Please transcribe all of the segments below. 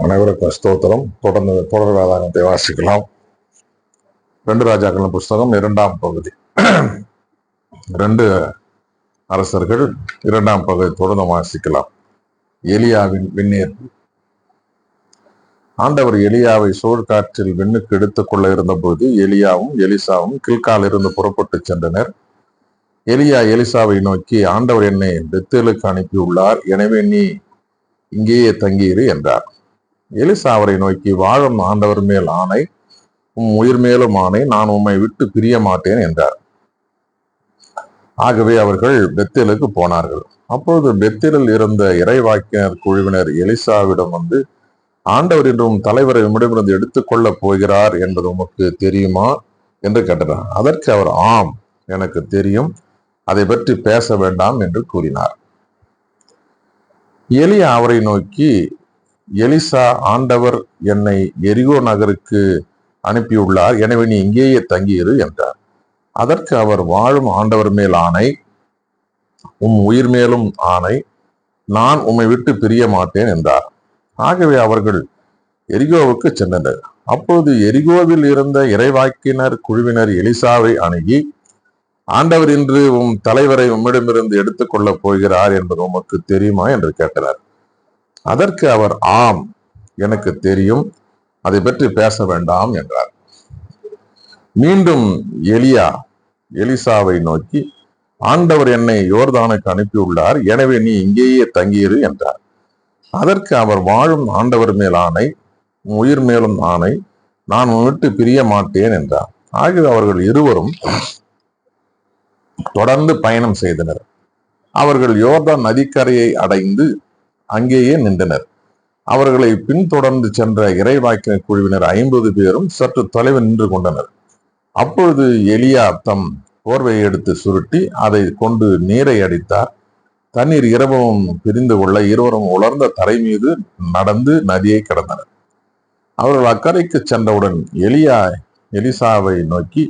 அனைவருக்கும் ஸ்தோத்திரம். தொடர் வேதாகத்தை வாசிக்கலாம். 2 ராஜாக்களின் புஸ்தகம் 2ஆம் பகுதி. 2 அரசர்கள் 2ஆம் பகுதி தொடர்ந்து வாசிக்கலாம். எலியாவின் விண்ணேற்பு. ஆண்டவர் எலியாவை சூழ்காற்றில் விண்ணுக்கு எடுத்துக் கொள்ள இருந்தபோது எலியாவும் எலிசாவும் கில்கால் இருந்து புறப்பட்டு சென்றனர். எலியா எலிசாவை நோக்கி, ஆண்டவர் என்னை பெத்தேலுக்கு அனுப்பியுள்ளார், எனவே நீ இங்கேயே தங்கியிரு என்றார். எலிசா அவரை நோக்கி, வாழும் ஆண்டவர் மேல் ஆணை, உம் உயிர் மேலும் ஆணை, நான் உம்மை விட்டு பிரிய மாட்டேன் என்றார். ஆகவே அவர்கள் பெத்தேலுக்கு போனார்கள். அப்பொழுது பெத்தேலில் இருந்த இறைவாக்கினர் குழுவினர் எலிசாவிடம் வந்து, ஆண்டவர் என்றும் தலைவரை உம்மிடமிருந்து எடுத்துக்கொள்ள போகிறார் என்பது உமக்கு தெரியுமா என்று கேட்டார். அதற்கு அவர், ஆம், எனக்கு தெரியும், அதை பற்றி பேச வேண்டாம் என்று கூறினார். எலியா அவரை நோக்கி, எலிசா, ஆண்டவர் என்னை எரிகோ நகருக்கு அனுப்பியுள்ளார், எனவே நீ இங்கேயே தங்கியிரு என்றார். அதற்கு அவர், வாழும் ஆண்டவர் மேல் ஆணை, உம் உயிர் மேலும் ஆணை, நான் உம்மை விட்டு பிரிய மாட்டேன் என்றார். ஆகவே அவர்கள் எரிகோவுக்கு சென்றனர். அப்பொழுது எரிகோவில் இருந்த இறைவாக்கினர் குழுவினர் எலிசாவை அணுகி, ஆண்டவர் இன்று உம் தலைவரை உம்மிடமிருந்து எடுத்துக்கொள்ளப் போகிறார் என்பது உமக்கு தெரியுமா என்று கேட்டனர். அதற்கு அவர், ஆம், எனக்கு தெரியும், அதை பற்றி பேச வேண்டாம் என்றார். மீண்டும் எலியா எலிசாவை நோக்கி, ஆண்டவர் என்னை யோர்தானுக்கு அனுப்பியுள்ளார், எனவே நீ இங்கேயே தங்கியிரு என்றார். அதற்கு அவர், வாழும் ஆண்டவர் மேல் ஆணை, உயிர் மேலும் ஆணை, நான் விட்டு பிரிய மாட்டேன் என்றார். ஆகவே அவர்கள் இருவரும் தொடர்ந்து பயணம் செய்தனர். அவர்கள் யோர்தான் நதிக்கரையை அடைந்து அங்கேயே நின்றனர். அவர்களை பின்தொடர்ந்து சென்ற இறைவாக்கினர் குழுவினர் 50 பேரும் சற்று தொலைவில் நின்று கொண்டனர். அப்பொழுது எலியா தம் போர்வையை எடுத்து சுருட்டி அதை கொண்டு நீரை அடித்தார். தண்ணீர் இரவும் பிரிந்து கொள்ள இருவரும் உலர்ந்த தரை மீது நடந்து நதியை கடந்தனர். அவர்கள் அக்கறைக்கு சென்றவுடன் எலியா எலிசாவை நோக்கி,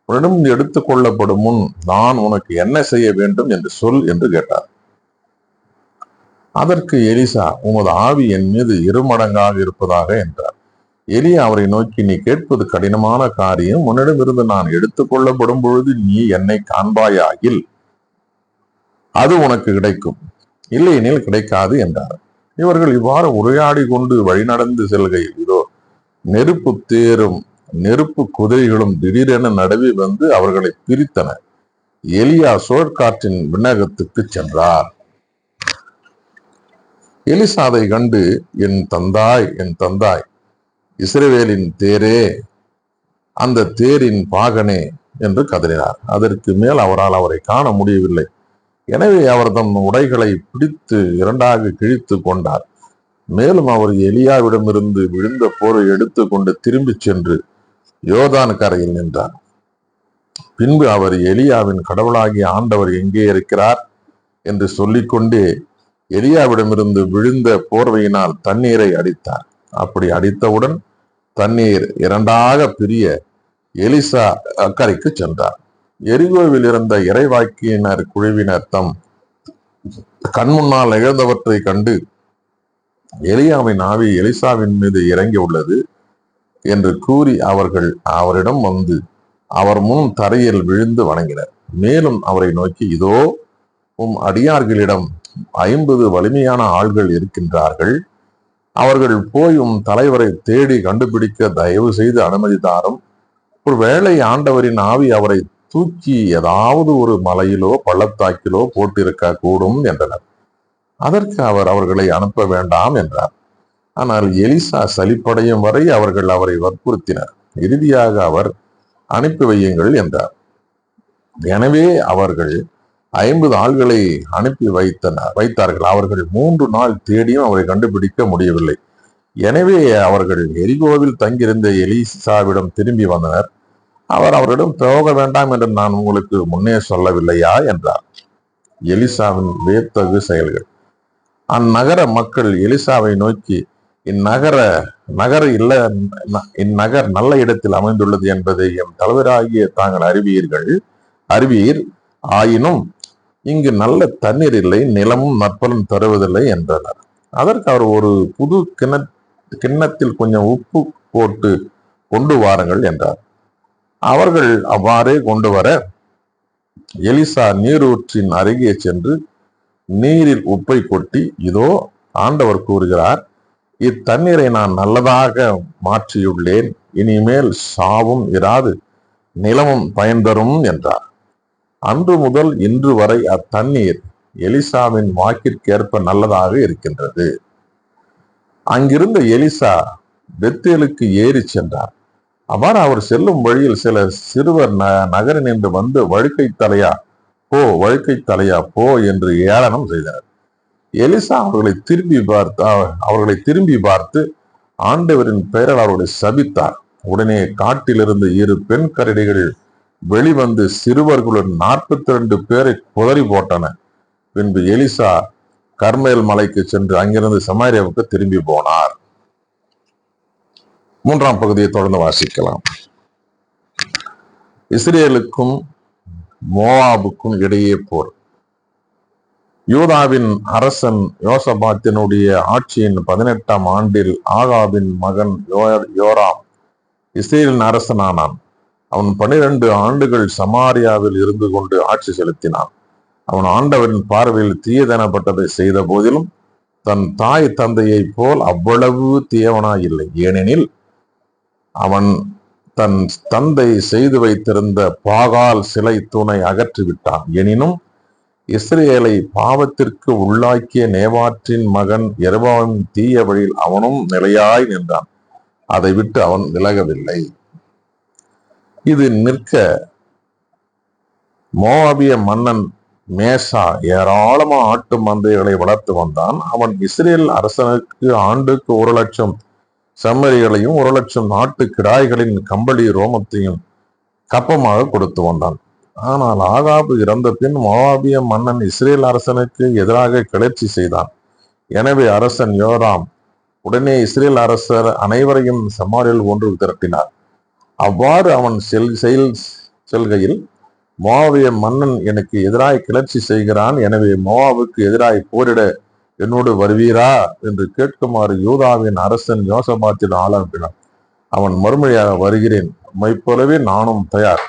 உன்னிடம் எடுத்துக் கொள்ளப்படும் முன் நான் உனக்கு என்ன செய்ய வேண்டும் என்று சொல் என்று கேட்டார். அதற்கு எலிசா, உமது ஆவி என் மீது 2 மடங்காக இருப்பதாக என்றார். எலியா அவரை நோக்கி, நீ கேட்பது கடினமான காரியம், உன்னிடமிருந்து நான் எடுத்துக் கொள்ளப்படும் பொழுது நீ என்னை காண்பாயாகில் அது உனக்கு கிடைக்கும், இல்லையெனில் கிடைக்காது என்றார். இவர்கள் இவ்வாறு உரையாடி கொண்டு வழிநடந்து செல்கையில் இதோ நெருப்பு தேரும் நெருப்பு குதிரைகளும் திடீரென நடுவே வந்து அவர்களை பிரித்தன. எலியா சோழ்காற்றின் விண்ணகத்துக்கு சென்றார். எலிசாவை கண்டு, என் தந்தாய், என் தந்தாய், இஸ்ரவேலின் தேரே, அந்த தேரின் பாகனே என்று கதறினார். அதற்கு மேல் அவரால் அவரை காண முடியவில்லை. எனவே அவர் தம் உடைகளை பிடித்து 2ஆக கிழித்து கொண்டார். மேலும் அவர் எலியாவிடமிருந்து விழுந்த போரை எடுத்து கொண்டு திரும்பி சென்று யோர்தான் கரையில் நின்றார். பின்பு அவர், எலியாவின் கடவுளாகிய ஆண்டவர் எங்கே இருக்கிறார் என்று சொல்லிக்கொண்டே எலியாவிடமிருந்து விழுந்த போர்வையினால் தண்ணீரை அடித்தார். அப்படி அடித்தவுடன் தண்ணீர் 2ஆக பிரிய எலிசா அக்கறைக்கு சென்றார். எரிகோவில் இருந்த இறைவாக்கினர் குழுவினர் தம் கண்முன்னால் நிகழ்ந்தவற்றை கண்டு, எலியாவின் ஆவி எலிசாவின் மீது இறங்கி உள்ளது என்று கூறி அவர்கள் அவரிடம் வந்து அவர் முன் தரையில் விழுந்து வணங்கினர். மேலும் அவரை நோக்கி, இதோ உம் அடியார்களிடம் 50 வலிமையான ஆள்கள் இருக்கின்றார்கள். அவர்கள் போய் உம் தலைவரை தேடி கண்டுபிடிக்க தயவு செய்து அனுமதி தாரும். ஒரு வேளை ஆண்டவரின் ஆவி அவரை தூக்கி ஏதாவது ஒரு மலையிலோ பள்ளத்தாக்கிலோ போட்டிருக்க கூடும் என்றனர். அதற்கு அவர் அவர்களை அனுப்ப வேண்டாம் என்றார். ஆனால் எலிசா சலிப்படையும் வரை அவர்கள் அவரை வற்புறுத்தினர். இறுதியாக அவர், அனுப்பி வையுங்கள் என்றார். எனவே அவர்கள் 50 ஆள்களை அனுப்பி வைத்தார்கள். அவர்கள் 3 நாள் தேடியும் அவரை கண்டுபிடிக்க முடியவில்லை. எனவே அவர்கள் எரிகோவில் தங்கியிருந்த எலிசாவிடம் திரும்பி வந்தனர். அவர் அவரிடம் போக வேண்டாம் என்று நான் உங்களுக்கு முன்னே சொல்லவில்லையா என்றார். எலிசாவின் வியத்தகு செயல்கள். அந்நகர மக்கள் எலிசாவை நோக்கி, இந்நகர் நல்ல இடத்தில் அமைந்துள்ளது என்பதை எம் தலைவராகிய தாங்கள் அறிவீர், ஆயினும் இங்கு நல்ல தண்ணீர் இல்லை, நிலமும் நற்பலன் தருவதில்லை என்றனர். அதற்கு அவர், ஒரு புது கிண்ணத்தில் கொஞ்சம் உப்பு போட்டு கொண்டு வாருங்கள் என்றார். அவர்கள் அவ்வாறே கொண்டு வர எலிசா நீரூற்றின் அருகே சென்று நீரில் உப்பை கொட்டி, இதோ ஆண்டவர் கூறுகிறார், இத்தண்ணீரை நான் நல்லதாக மாற்றியுள்ளேன், இனிமேல் சாவும் இராது, நிலமும் பயன் தரும் என்றார். அன்று முதல் இன்று வரை அத்தண்ணீர் எலிசாவின் வாக்கிற்கேற்ப நல்லதாக இருக்கின்றது. அங்கிருந்த எலிசா பெத்தேலுக்கு ஏறி சென்றார். அவ்வாறு அவர் செல்லும் வழியில் சில சிறுவர் நகரி நின்று வந்து வழுக்கை தலையா போ என்று ஏளனம் செய்தனர். எலிசா அவர்களை திரும்பி பார்த்து ஆண்டவரின் பெயரால் அவர்களை சபித்தார். உடனே காட்டிலிருந்து 2 பெண் கரடிகள் வெளிவந்து சிறுவர்களுடன் 42 பேரை குதறி போட்டன. பின்பு எலிசா கர்மேல் மலைக்கு சென்று அங்கிருந்து சமாரியாவுக்கு திரும்பி போனார். 3ஆம் பகுதியை தொடர்ந்து வாசிக்கலாம். இஸ்ரேலுக்கும் மோவாபுக்கும் இடையே போர். யூதாவின் அரசன் யோசபாத்தினுடைய ஆட்சியின் 18ஆம் ஆண்டில் ஆகாபின் மகன் யோராம் இஸ்ரேலின் அரசனானான். அவன் 12 ஆண்டுகள் சமாரியாவில் இருந்து கொண்டு ஆட்சி செலுத்தினான். அவன் ஆண்டவரின் பார்வையில் தீயதெனப்பட்டதை செய்த போதிலும் தன் தாய் தந்தையை போல் அவ்வளவு தீயவனாயில்லை. ஏனெனில் அவன் தன் தந்தை செய்து வைத்திருந்த பாகால் சிலை தூணை அகற்றிவிட்டான். எனினும் இஸ்ரேலை பாவத்திற்கு உள்ளாக்கிய நேபாற்றின் மகன் யெரொபெயாமின் தீய வழியில் அவனும் நிலையாய் நின்றான். அதை விட்டு அவன் விலகவில்லை. இது நிற்க மோவாபிய மன்னன் மேசா ஏராளமான ஆட்டு மந்தைகளை வளர்த்து வந்தான். அவன் இஸ்ரேல் அரசனுக்கு ஆண்டுக்கு 1,00,000 செம்மறிகளையும் 1,00,000 நாட்டு கிடாய்களின் கம்பளி ரோமத்தையும் கப்பமாக கொடுத்து வந்தான். ஆனால் ஆகாபு இறந்த பின் மோவாபிய மன்னன் இஸ்ரேல் அரசனுக்கு எதிராக கிளர்ச்சி செய்தான். எனவே அரசன் யோராம் உடனே இஸ்ரேல் அரசர் அனைவரையும் சமாரியில் ஒன்று திரட்டினார். அவ்வாறு அவன் செல்கையில் மோவாபிய மன்னன் எனக்கு எதிராய் கிளர்ச்சி செய்கிறான், எனவே மோவாவுக்கு எதிராய் போரிட என்னோடு வருவீரா என்று கேட்குமாறு யூதாவின் அரசன் யோசபாத்தின் ஆள் அனுப்பினான். அவன் மறுமொழியாக, வருகிறேன், உம்மைப் போலவே நானும் தயார்,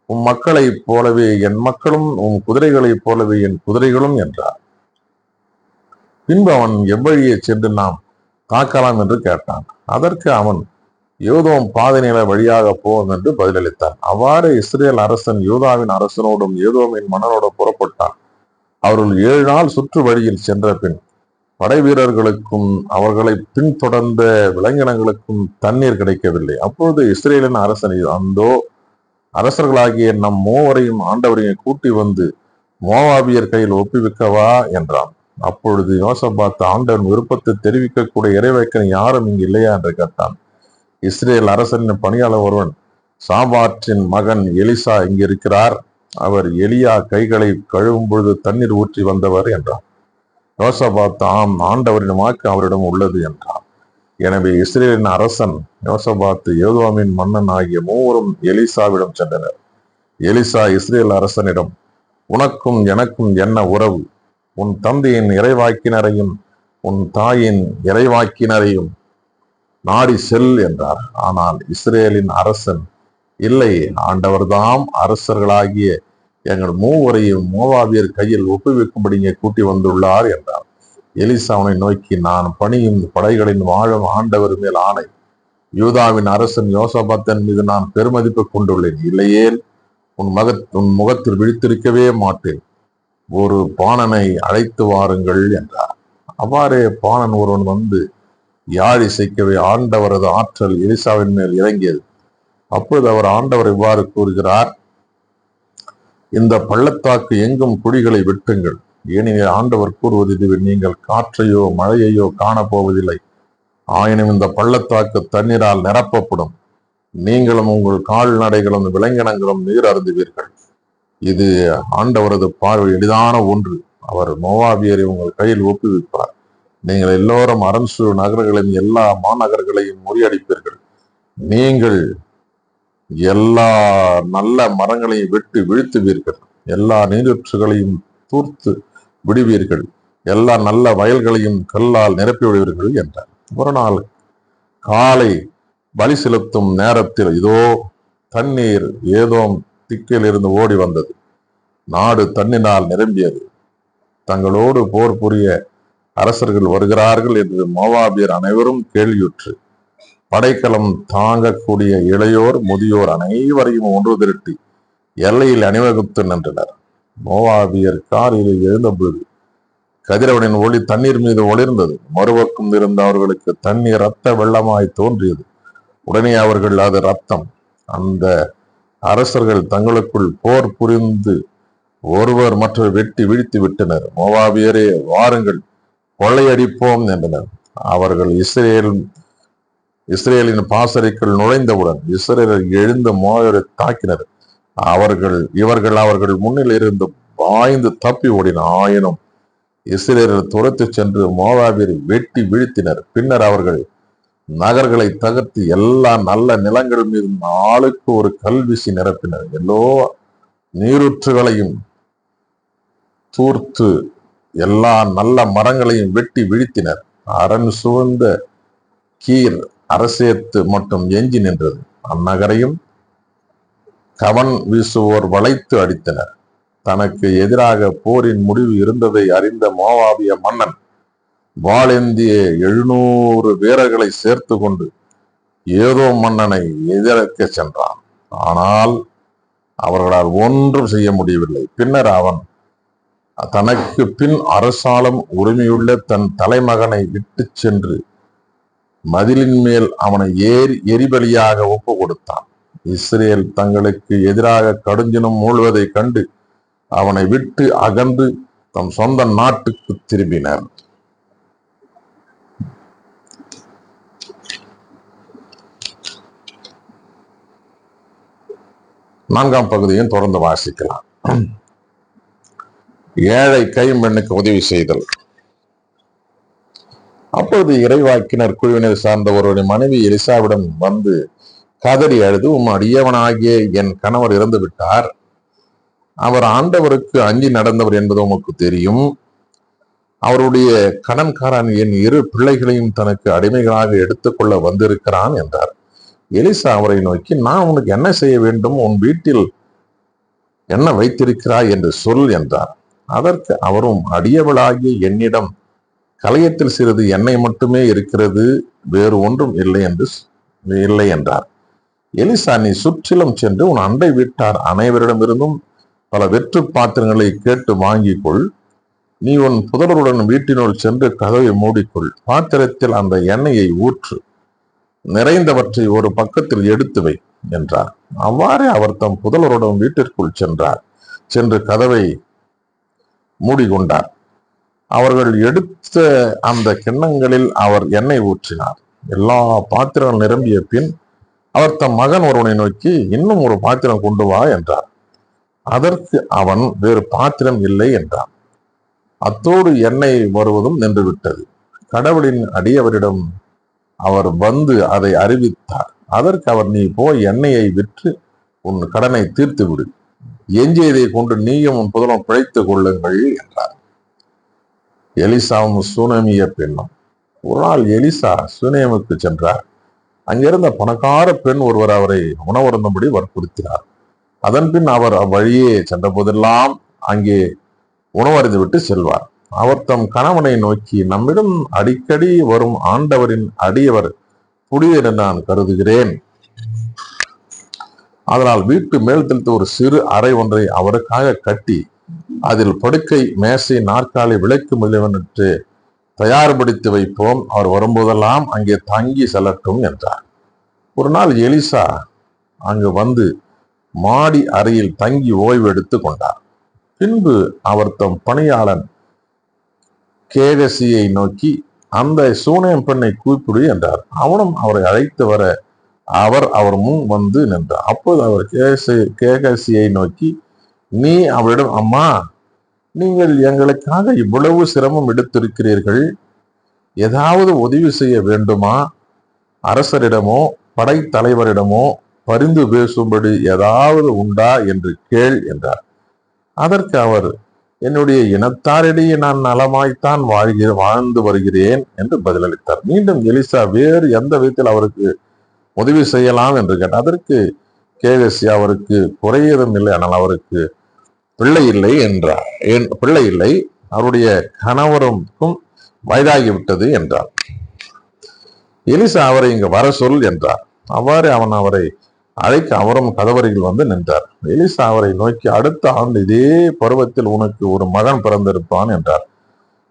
உம் மக்களைப் போலவே என் மக்களும், உம் குதிரைகளைப் போலவே என் குதிரைகளும் என்றார். பின்பு அவன் எவ்வழியே சென்று நாம் தாக்கலாம் என்று கேட்டான். அதற்கு அவன், யோதோம் பாதை நில வழியாக போவோம் என்று பதிலளித்தான். அவ்வாறு இஸ்ரேல் அரசன் யூதாவின் அரசனோடும் யோதோமின் மன்னனோடும் புறப்பட்டான். அவர்கள் 7 நாள் சுற்று வழியில் சென்ற பின் படை வீரர்களுக்கும் அவர்களை பின்தொடர்ந்த விலங்கினங்களுக்கும் தண்ணீர் கிடைக்கவில்லை. அப்பொழுது இஸ்ரேலின் அரசன், அந்தோ அரசர்களாகிய நம் மூவரையும் ஆண்டவரையும் கூட்டி வந்து மோவாபியர் கையில் ஒப்புவிக்கவா என்றான். அப்பொழுது யோசபாத், ஆண்டவன் விருப்பத்தை தெரிவிக்கக்கூடிய இறைவேக்கன் யாரும் இங்கு இல்லையா என்று கேட்டான். இஸ்ரேல் அரசனின் பணியாளர் ஒருவன், சாபாற்றின் மகன் எலிசா இங்கு இருக்கிறார், அவர் எலியா கைகளை கழுவும் பொழுது தண்ணீர் ஊற்றி வந்தவர் என்றான். யோசபாத், ஆம், ஆண்டவரின் வாக்கு அவரிடம் உள்ளது என்றான். எனவே இஸ்ரேலின் அரசன் யோசபாத் யோதோமின் மன்னன் ஆகிய மூவரும் எலிசாவிடம் சென்றனர். எலிசா இஸ்ரேல் அரசனிடம், உனக்கும் எனக்கும் என்ன உறவு? உன் தந்தையின் இறைவாக்கினரையும் உன் தாயின் இறைவாக்கினரையும் நாடி செல் என்றார். ஆனால் இஸ்ரேலின் அரசன், இல்லை, ஆண்டவர்தாம் அரசர்களாகிய எங்கள் மூவரையும் மோவாபியர் கையில் ஒப்புவிக்கும்படி இங்கே கூட்டி வந்துள்ளார் என்றார். எலிசா அவனை நோக்கி, நான் பணியும் படைகளின் வாழும் ஆண்டவர் மேல் ஆணை, யூதாவின் அரசன் யோசபாத்தின் மீது நான் பெருமதிப்பு கொண்டுள்ளேன், இல்லையேல் உன் முகத்தில் விழித்திருக்கவே மாட்டேன். ஒரு பாணனை அழைத்து வாருங்கள் என்றார். அவ்வாறே பாணன் ஒருவன் வந்து யாழ் இசைக்கவே ஆண்டவரது ஆற்றல் எலிசாவின் மேல் இறங்கியது. அப்பொழுது அவர், ஆண்டவர் இவ்வாறு கூறுகிறார், இந்த பள்ளத்தாக்கு எங்கும் குழிகளை வெட்டுங்கள். ஏனெனில் ஆண்டவர் கூறுவது இதுவே, நீங்கள் காற்றையோ மழையையோ காணப்போவதில்லை, ஆயினும் இந்த பள்ளத்தாக்கு தண்ணீரால் நிரப்பப்படும், நீங்களும் உங்கள் கால்நடைகளும் விலங்கினங்களும் நீர் அருந்துவீர்கள். இது ஆண்டவரது பார்வை எளிதான ஒன்று. அவர் மோவாபியரை உங்கள் கையில் ஒப்புவிப்பார். நீங்கள் எல்லோரும் அரண்சு நகரங்களின் எல்லா மாநகர்களையும் முறியடிப்பீர்கள். நீங்கள் எல்லா நல்ல மரங்களையும் வெட்டி வீழ்த்துவீர்கள். எல்லா நீரூற்றுகளையும் தூர்த்து விடுவீர்கள். எல்லா நல்ல வயல்களையும் கல்லால் நிரப்பி விடுவீர்கள் என்றார். ஒரு நாள் காலை பலி செலுத்தும் நேரத்தில் இதோ தண்ணீர் ஏதோம் திக்கில் இருந்து ஓடி வந்தது. நாடு தண்ணீரால் நிரம்பியது. தங்களோடு போர் புரிய அரசர்கள் வருகிறார்கள் என்று மோவாபியர் அனைவரும் கேள்வியுற்று படைக்கலம் தாங்கக்கூடிய இளையோர் முதியோர் அனைவரையும் ஒன்று திரட்டி எல்லையில் அணிவகுத்து நின்றனர். மோவாபியர் காரில் எழுந்தபொழுது கதிரவனின் ஒளி தண்ணீர் மீது ஒளிர்ந்தது. மறுபக்கம் இருந்த அவர்களுக்கு தண்ணீர் இரத்த வெள்ளமாய் தோன்றியது. உடனே அவர்கள் அது ரத்தம். அந்த அரசர்கள் தங்களுக்குள் போர் புரிந்து ஒருவர் மற்றவர் வெட்டி வீழ்த்தி விட்டனர். மோவாபியரே, வாருங்கள், கொள்ளையடிப்போம் என்றனர். அவர்கள் இஸ்ரேலின் பாசறைக்குள் நுழைந்தவுடன் இஸ்ரேலர் எழுந்த மோவாபியரை தாக்கினர். இவர்கள் அவர்கள் முன்னில் இருந்து பாய்ந்து தப்பி ஓடினர். ஆயினும் இஸ்ரேலர் துரத்து சென்று மோவாபியரை வெட்டி வீழ்த்தினர். பின்னர் அவர்கள் நகர்களை தகர்த்து எல்லா நல்ல நிலங்கள் மீது ஆளுக்கு ஒரு கல் வீசி நிரப்பினர். எல்லோ நீரூற்றுகளையும் தூர்த்து எல்லா நல்ல மரங்களையும் வெட்டி வீழ்த்தினர். அரண் சூழ்ந்த கீர் அரசேத்து மட்டும் எஞ்சி நின்றது. அந்நகரையும் கவன் வீசுவோர் வளைத்து அடித்தனர். தனக்கு எதிராக போரின் முடிவு இருந்ததை அறிந்த மோவாபிய மன்னன் வாளேந்திய 700 வீரர்களை சேர்த்து கொண்டு ஏதோ மன்னனை எதிர்க்க சென்றான். ஆனால் அவர்களால் ஒன்றும் செய்ய முடியவில்லை. பின்னர் அவன் தனக்கு பின் அரசாளும் உரிமையுள்ள தன் தலைமகனை விட்டு சென்று மதிலின் மேல் அவனை எரிபலியாக ஒப்பு கொடுத்தான். இஸ்ரேல் தங்களுக்கு எதிராக கடுஞ்சினம் மூழ்வதை கண்டு அவனை விட்டு அகன்று தம் சொந்த நாட்டுக்கு திரும்பினர். நான்காம் பகுதியும் தொடர்ந்து வாசிக்கலாம். ஏழை கைம்பெண்ணுக்கு உதவி செய்தல். அப்போது இறைவாக்கினர் குழுவினர் சார்ந்த ஒருவருடைய மனைவி எலிசாவிடம் வந்து கதறி அழுது, அடியவனாகிய என் கணவர் இறந்து விட்டார். அவர் ஆண்டவருக்கு அஞ்சி நடந்தவர் என்பது உமக்கு தெரியும். அவருடைய கடன்காரன் என் 2 பிள்ளைகளையும் தனக்கு அடிமைகளாக எடுத்துக்கொள்ள வந்திருக்கிறான் என்றார். எலிசா அவரை நோக்கி, நான் உனக்கு என்ன செய்ய வேண்டும்? உன் வீட்டில் என்ன வைத்திருக்கிறாய் என்று சொல் என்றார். அதற்கு அவரும், அடியவளாகிய என்னிடம் கலயத்தில் சிறிது எண்ணெய் மட்டுமே இருக்கிறது, வேறு ஒன்றும் இல்லை என்றார். எலிசா, நீ சுற்றிலும் சென்று உன் அண்டை வீட்டார் அனைவரிடமிருந்தும் பல வெற்று பாத்திரங்களை கேட்டு வாங்கிக் கொள். நீ உன் புதல்வருடன் வீட்டினுள் சென்று கதவை மூடிக்கொள். பாத்திரத்தில் அந்த எண்ணெயை ஊற்று, நிறைந்தவற்றை ஒரு பக்கத்தில் எடுத்து வை என்றார். அவ்வாறே அவர் தம் புதல்வருடன் வீட்டிற்குள் சென்று கதவை மூடிக்கொண்டார். அவர்கள் எடுத்த அந்த கிண்ணங்களில் அவர் எண்ணெய் ஊற்றினார். எல்லா பாத்திரங்கள் நிரம்பிய பின் அவர் தம் மகன் ஒருவனை நோக்கி, இன்னும் ஒரு பாத்திரம் கொண்டு வா என்றார். அதற்கு அவன், வேறு பாத்திரம் இல்லை என்றான். அத்தோடு எண்ணெய் வருவதும் நின்றுவிட்டது. கடவுளின் அடியவரிடம் அவர் வந்து அதை அறிவித்தார். அதற்கு அவர், நீ போய் எண்ணெயை விற்று உன் கடனை தீர்த்து விடு, எஞ்சியதை கொண்டு நீயும் உன் புதலும் பிழைத்துக் கொள்ளுங்கள் என்றார். எலிசாவும் சூனேமிய பெண்ணும். ஒரு நாள் எலிசா சூனேமுக்கு சென்றார். அங்கிருந்த பணக்கார பெண் ஒருவர் அவரை உணவருந்தும்படி வற்புறுத்தினார். அதன் பின் அவர் அவ்வழியே சென்ற போதெல்லாம் அங்கே உணவருந்து விட்டு செல்வார். அவர் தம் கணவனை நோக்கி, நம்மிடம் அடிக்கடி வரும் ஆண்டவரின் அடியவர் புனிதர் என்று நான் கருதுகிறேன். அதனால் வீட்டு மேல்தளத்து ஒரு சிறு அறை ஒன்றை அவருக்காக கட்டி அதில் படுக்கை, மேசை, நாற்காலி, விளக்கு முதலியவற்றை தயார்படுத்தி வைப்போம். அவர் வரும்போதெல்லாம் அங்கே தங்கி செல்லட்டும் என்றார். ஒரு நாள் எலிசா அங்கு வந்து மாடி அறையில் தங்கி ஓய்வு எடுத்து கொண்டார். பின்பு அவர் தம் பணியாளன் கேகசியை நோக்கி, அந்த சூனேம் பெண்ணை கூப்பிடு என்றார். அவனும் அவரை அழைத்து வர அவர் முன் வந்து நின்றார். அப்போது அவர் கேகசியை நோக்கி, நீ அவளிடம், அம்மா, நீங்கள் எங்களுக்காக இவ்வளவு சிரமம் எடுத்திருக்கிறீர்கள், ஏதாவது உதவி செய்ய வேண்டுமா? அரசரிடமோ படைத்தலைவரிடமோ பரிந்து பேசும்படி ஏதாவது உண்டா என்று கேள் என்றார். அதற்கு அவர், என்னுடைய இனத்தாரிடையே நான் நலமாய்த்தான் வாழ்ந்து வருகிறேன் என்று பதிலளித்தார். மீண்டும் எலிசா வேறு எந்த விதத்தில் அவருக்கு உதவி செய்யலாம் என்று கேட்டார். அதற்கு கேகசி அவருக்கு குறையதும் இல்லை, ஆனால் அவருக்கு பிள்ளை இல்லை என்றார். பிள்ளை இல்லை, அவருடைய கணவருக்கும் வயதாகிவிட்டது என்றார். எலிசா அவரை இங்கு வர சொல் என்றார். அவ்வாறு அவன் அவரை அழைக்க அவரும் கதவருகில் வந்து நின்றார். எலிசா அவரை நோக்கி, அடுத்த ஆண்டு இதே பருவத்தில் உனக்கு ஒரு மகன் பிறந்திருப்பான் என்றார்.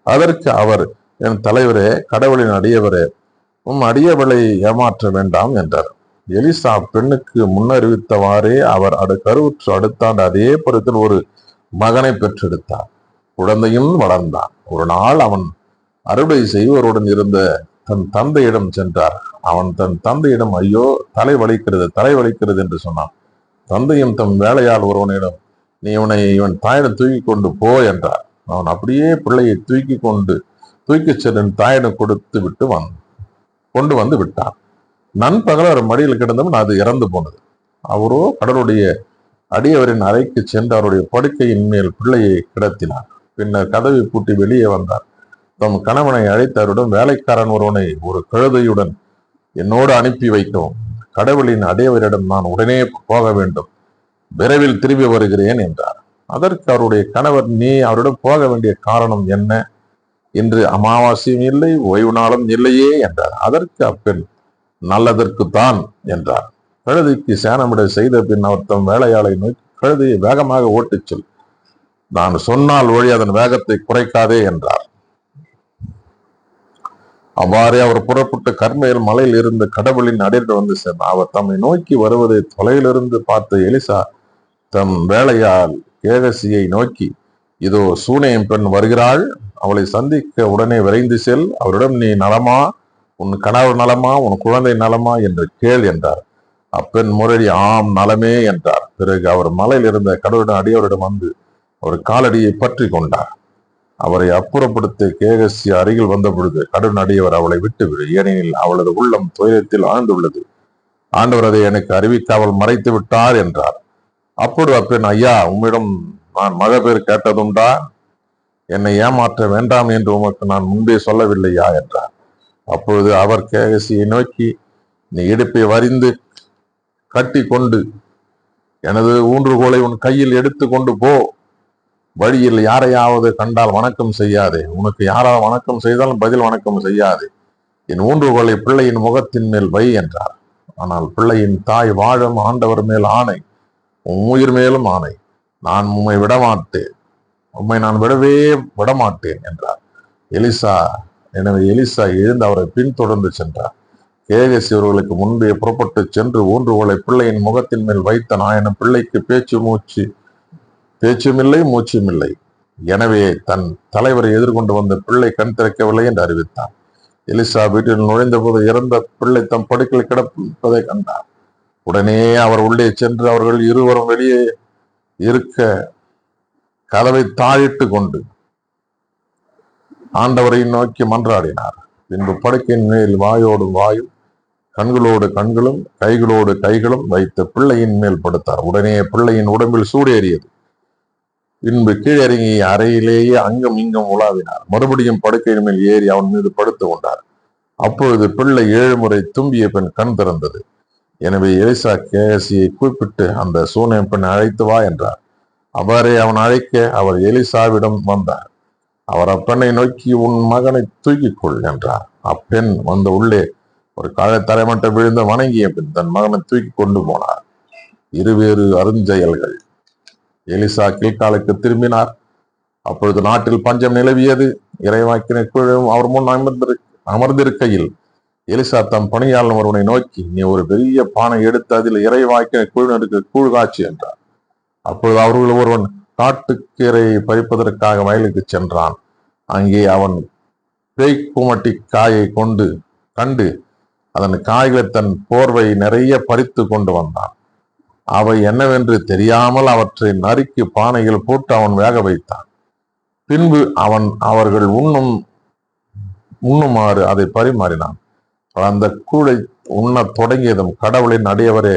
அதற்கு அவர், என் தலைவரே, கடவுளின் அடியவரே, அடியவளை ஏமாற்ற வேண்டாம் என்றார். எலிசா பெண்ணுக்கு முன்னறிவித்தவாறே அவர் கருவுற்று அடுத்த ஆண்டு அதே பருவத்தில் ஒரு மகனை பெற்றெடுத்தார். குழந்தையும் வளர்ந்தான். ஒரு நாள் அவன் அறுவடை செய்வருடன் இருந்த தன் தந்தையிடம் சென்றார். அவன் தன் தந்தையிடம், ஐயோ, தலை வலிக்கிறது என்று சொன்னான். தந்தையும் தம் வேலையால் ஒருவனிடம், நீ இவன் தாயிடம் தூக்கி கொண்டு போ என்றார். அவன் அப்படியே பிள்ளையை தூக்கிச் சென்று தாயிடம் கொடுத்து விட்டு கொண்டு வந்து விட்டான். நண்பகல் அவர் மடியில் கிடந்தவன் அது இறந்து போனது. அவரோ கடவுளுடைய அடியவரின் அறைக்கு சென்று அவருடைய படுக்கையின் மேல் பிள்ளையை கிடத்தினார். பின்னர் கதவை பூட்டி வெளியே வந்தார். தம் கணவனை அழைத்தவருடன், வேலைக்காரன் ஒருவனை ஒரு கழுதையுடன் என்னோடு அனுப்பி வைக்கவும், கடவுளின் அடையவரிடம் நான் உடனே போக வேண்டும், விரைவில் திரும்பி வருகிறேன் என்றார். அதற்கு அவருடைய கணவர், நீ அவரிடம் போக வேண்டிய காரணம் என்ன? இன்று அமாவாசையும் இல்லை, ஓய்வு நாளும் இல்லையே என்றார். அதற்கு அப்பெண், நல்லதற்குத்தான் என்றார். கழுதைக்கு சேனமிட செய்த பின் அவர் தம் வேலையாளை நோக்கி, கழுதையை வேகமாக ஓட்டிச் சொல், நான் சொன்னால் ஒழி அதன் வேகத்தை குறைக்காதே என்றார். அவ்வாறே அவர் புறப்பட்டு கர்மேல் மலையில் இருந்த கடவுளின் அடியில் வந்து சேர்ந்தார். அவர் தம்மை நோக்கி வருவதை தொலைவிலிருந்து பார்த்த எலிசா தம் வேலையால் கேகசியை நோக்கி, இதோ சூனேம் பெண் வருகிறாள், அவளை சந்திக்க உடனே விரைந்து செல், அவரிடம், நீ நலமா, உன் கணவர் நலமா, உன் குழந்தை நலமா என்று கேள் என்றார். அப்பெண் முரளி, ஆம், நலமே என்றார். பிறகு அவர் மலையில் இருந்த கடவுளின் அடியவரிடம் வந்து அவர் காலடியை பற்றி கொண்டார். அவரை அப்புறப்படுத்த கேகசி அருகில் வந்த பொழுது, கடவுள் அடியவர், அவளை விட்டுவிடு, ஏனெனில் அவளது உள்ளம் துயரத்தில் ஆழ்ந்துள்ளது, ஆண்டவர் அதை எனக்கு அறிவிக்காமல் மறைத்து விட்டார் என்றார். அப்பொழுது அப்பெண், ஐயா, உம்மிடம் நான் மழை பேர் கேட்டதுண்டா? என்னை ஏமாற்ற வேண்டாம் என்று உமக்கு நான் முன்பே சொல்லவில்லையா என்றார். அப்பொழுது அவர் கேகசியை நோக்கி, நீ இடுப்பை வரிந்து கட்டி கொண்டு எனது ஊன்றுகோலை உன் கையில் எடுத்து கொண்டு போ, வழியில் யாரையாவது கண்டால் வணக்கம் செய்யாதே, உனக்கு யாராவது வணக்கம் செய்தாலும் பதில் வணக்கம் செய்யாதே, என் ஊன்றுகோலை பிள்ளையின் முகத்தின் மேல் வை என்றார். ஆனால் பிள்ளையின் தாய், வாழும் ஆண்டவர் மேல் ஆணை, உன் உயிர் மேலும் ஆணை, நான் உம்மை நான் விடவே விடமாட்டேன் என்றார். எனவே எலிசா எழுந்து அவரை பின்தொடர்ந்து சென்றார். கேகசி அவர்களுக்கு முன்பே புறப்பட்டு சென்று ஊன்றுகோலை பிள்ளையின் முகத்தின் மேல் வைத்த நாயனும் பிள்ளைக்கு பேச்சுமில்லை மூச்சுமில்லை. எனவே தன் தலைவரை எதிர்கொண்டு வந்த பிள்ளை கண் திறக்கவில்லை என்று அறிவித்தார். எலிசா வீட்டில் நுழைந்த போது இறந்த பிள்ளை தம் படுக்கையில் கிடப்பதை கண்டார். உடனே அவர் உள்ளே சென்று அவர்கள் இருவரும் வெளியே இருக்க கதவை தாழிட்டு கொண்டு ஆண்டவரை நோக்கி மன்றாடினார். பின்பு படுக்கையின் மேல் வாயோடு வாயும், கண்களோடு கண்களும், கைகளோடு கைகளும் வைத்த பிள்ளையின் மேல் படுத்தார். உடனே பிள்ளையின் உடம்பில் சூடேறியது. பின்பு கீழிறங்கி அறையிலேயே அங்கும் இங்கும் உலாவினார். மறுபடியும் படுக்கையின் மேல் ஏறி அவன் மீது படுத்து கொண்டார். அப்பொழுது பிள்ளை 7 முறை தும்பிய பெண் கண் திறந்தது. எனவே எலிசா கேகசியை கூப்பிட்டு, அந்த சூனேம் பெண் அழைத்து வா என்றார். அவ்வாறே அவன் அழைக்க அவர் எலிசாவிடம் வந்தார். அவர் அப்பெண்ணை நோக்கி, உன் மகனை தூக்கிக் கொள் என்றார். அப்பெண் வந்த உள்ளே ஒரு காலை தலைமட்ட விழுந்து வணங்கிய பின் தன் மகனை தூக்கி கொண்டு போனார். இருவேறு அருஞ்செயல்கள். எலிசா கில்காலுக்கு திரும்பினார். அப்பொழுது நாட்டில் பஞ்சம் நிலவியது. இறைவாக்கினை குழுவும் அவர் முன் அமர்ந்திருக்கையில் எலிசா தம் பணியாளன் ஒருவனை நோக்கி, நீ ஒரு பெரிய பானை எடுத்து அதில் இறைவாக்கினை குழுவினருக்கு கூழ் காட்சி என்றார். அப்பொழுது அவர்கள் ஒருவன் காட்டுக்கீரையை பறிப்பதற்காக வயலுக்கு சென்றான். அங்கே அவன் பேய்க்குமட்டி காயை கண்டு அதன் காய்களை தன் போர்வை நிறைய பறித்து கொண்டு வந்தான். அவை என்னவென்று தெரியாமல் அவற்றை நறுக்கி பானையில் போட்டு அவன் வேக வைத்தான். பின்பு அவன் அவர்கள் உண்ணுமாறு அதை பரிமாறினான். அந்த கூழை உண்ணத் தொடங்கியதும் கடவுளின் அடியவரே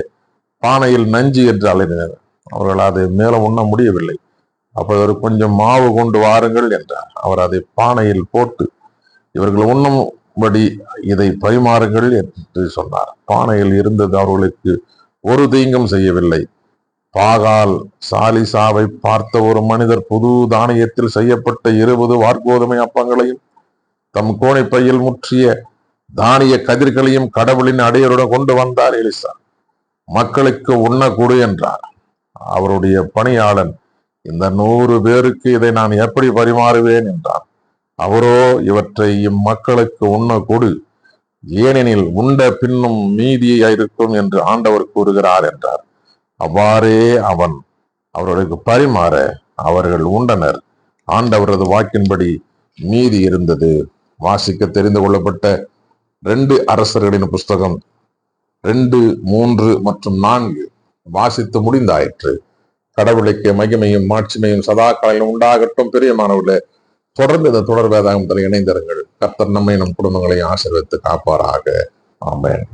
பானையில் நஞ்சு என்று அலைந்தனர். அவர்கள் அதை மேலும் உண்ண முடியவில்லை. அப்ப இவர் கொஞ்சம் மாவு கொண்டு வாருங்கள் என்றார். அவர் அதை பானையில் போட்டு இவர்கள் உண்ணும்படி இதை பரிமாறுங்கள் என்று சொன்னார். பானையில் இருந்தது அவர்களுக்கு ஒரு தீங்கும் செய்யவில்லை. பாகால் சாலிசாவை பார்த்த ஒரு மனிதர் புது தானியத்தில் செய்யப்பட்ட 20 வார்கோதுமை அப்பங்களையும் தம் கோணைப்பையில் முற்றிய தானிய கதிர்களையும் கடவுளின் அடையருடன் கொண்டு வந்தார். எலிசா, மக்களுக்கு உண்ண கொடு என்றார். அவருடைய பணியாளன், இந்த 100 பேருக்கு இதை நான் எப்படி பரிமாறுவேன் என்றார். அவரோ, இவற்றை இம்மக்களுக்கு உண்ண கொடு, ஏனெனில் உண்ட பின்னும் மீதியாயிருக்கும் என்று ஆண்டவர் கூறுகிறார் என்றார். அவ்வாறே அவன் அவர்களுக்கு பரிமாற அவர்கள் உண்டனர். ஆண்டவரது வாக்கின்படி மீதி இருந்தது. வாசிக்க தெரிந்து கொள்ளப்பட்ட 2 அரசர்களின் புஸ்தகம் 2, 3 மற்றும் 4 வாசித்து முடிந்தாயிற்று. கடவுளுக்கு மகிமையும் மாட்சிமையும் சதா காலையில் உண்டாகட்டும். பிரியமானவர்களே, தொடர்ந்து இந்த தொடர் வேதாகமத்தில் இணைந்திருங்கள். கர்த்தர் நம்மை நம் குடும்பங்களை ஆசீர்வதித்து காப்பாராக. ஆமென்.